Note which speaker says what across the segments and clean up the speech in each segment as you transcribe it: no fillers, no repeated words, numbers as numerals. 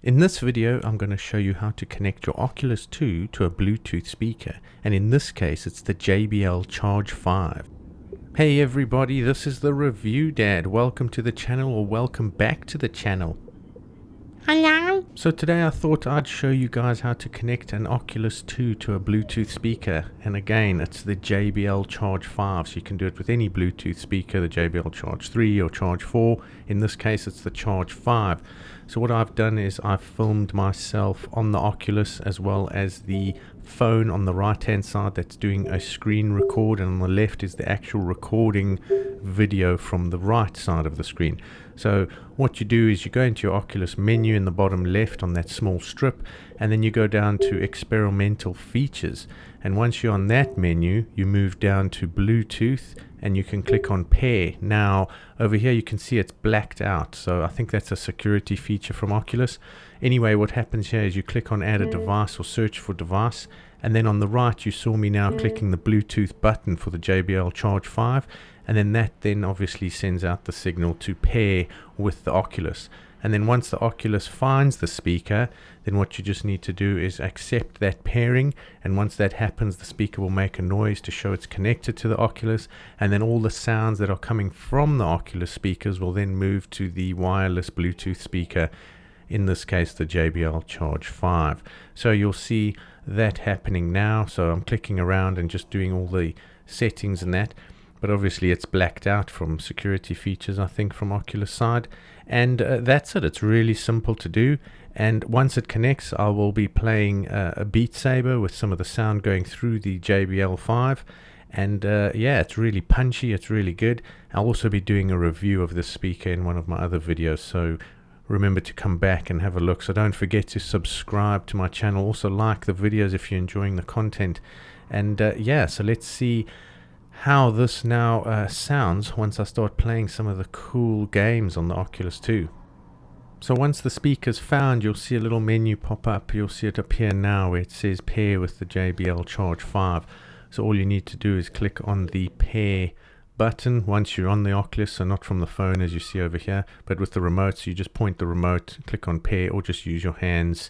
Speaker 1: In this video, I'm going to show you how to connect your Oculus 2 to a Bluetooth speaker, and in this case, it's the JBL Charge 5. Hey everybody, this is the Review Dad. Welcome to the channel, or welcome back to the channel.
Speaker 2: Hello?
Speaker 1: So today I thought I'd show you guys how to connect an Oculus 2 to a Bluetooth speaker, and again, it's the JBL Charge 5, so you can do it with any Bluetooth speaker, the JBL Charge 3 or Charge 4. In this case, it's the Charge 5. So what I've done is I've filmed myself on the Oculus as well as the phone on the right hand side that's doing a screen record, and on the left is the actual recording video from the right side of the screen. So what you do is you go into your Oculus menu in the bottom left on that small strip, and then you go down to experimental features, and once you're on that menu you move down to Bluetooth and you can click on pair. Now over here you can see it's blacked out, so I think that's a security feature from Oculus. Anyway, what happens here is you click on add a device or search for device, and then on the right you saw me now clicking the Bluetooth button for the JBL Charge 5, and then that then obviously sends out the signal to pair with the Oculus. And then once the Oculus finds the speaker, then what you just need to do is accept that pairing, and once that happens the speaker will make a noise to show it's connected to the Oculus, and then all the sounds that are coming from the Oculus speakers will then move to the wireless Bluetooth speaker, in this case the JBL Charge 5. So you'll see that happening now. So I'm clicking around and just doing all the settings and that, but obviously it's blacked out from security features, I think, from Oculus side. And that's it. It's really simple to do, and once it connects I will be playing a Beat Saber with some of the sound going through the JBL 5, and yeah, it's really punchy, it's really good. I'll also be doing a review of this speaker in one of my other videos, so remember to come back and have a look. So don't forget to subscribe to my channel, also like the videos if you're enjoying the content. And yeah, so let's see how this now sounds once I start playing some of the cool games on the Oculus 2. So once the speaker's found, you'll see a little menu pop up. You'll see it appear now where it says pair with the JBL Charge 5. So all you need to do is click on the pair button once you're on the Oculus, so not from the phone as you see over here, but with the remote. So you just point the remote, click on pair, or just use your hands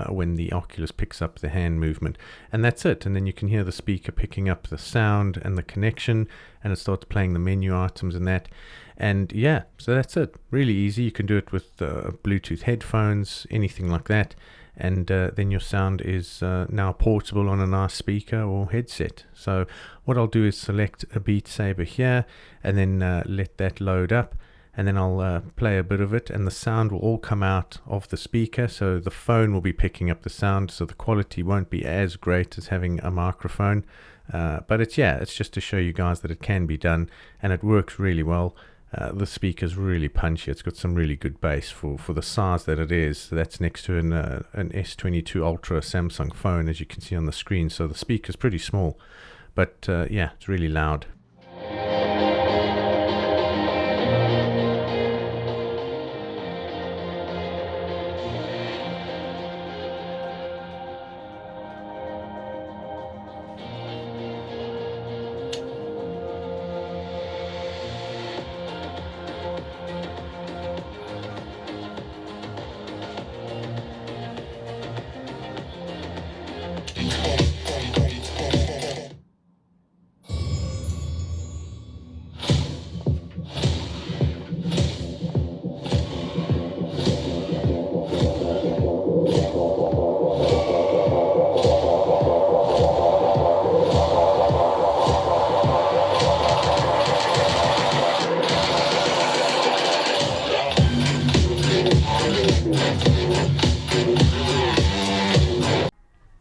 Speaker 1: when the Oculus picks up the hand movement, and that's it. And then you can hear the speaker picking up the sound and the connection, and it starts playing the menu items and that. And yeah, so that's it. Really easy. You can do it with Bluetooth headphones, anything like that, and then your sound is now portable on a nice speaker or headset. So what I'll do is select a Beat Saber here, and then let that load up, and then I'll play a bit of it, and the sound will all come out of the speaker. So the phone will be picking up the sound, so the quality won't be as great as having a microphone, but it's just to show you guys that it can be done, and it works really well. The speaker's really punchy. It's got some really good bass for the size that it is. That's next to an S22 Ultra Samsung phone, as you can see on the screen. So the speaker's pretty small, but yeah, it's really loud.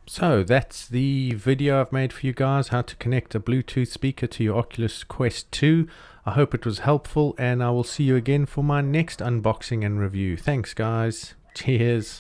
Speaker 1: So that's the video I've made for you guys, how to connect a Bluetooth speaker to your Oculus Quest 2. I hope it was helpful, and I will see you again for my next unboxing and review. Thanks guys. Cheers.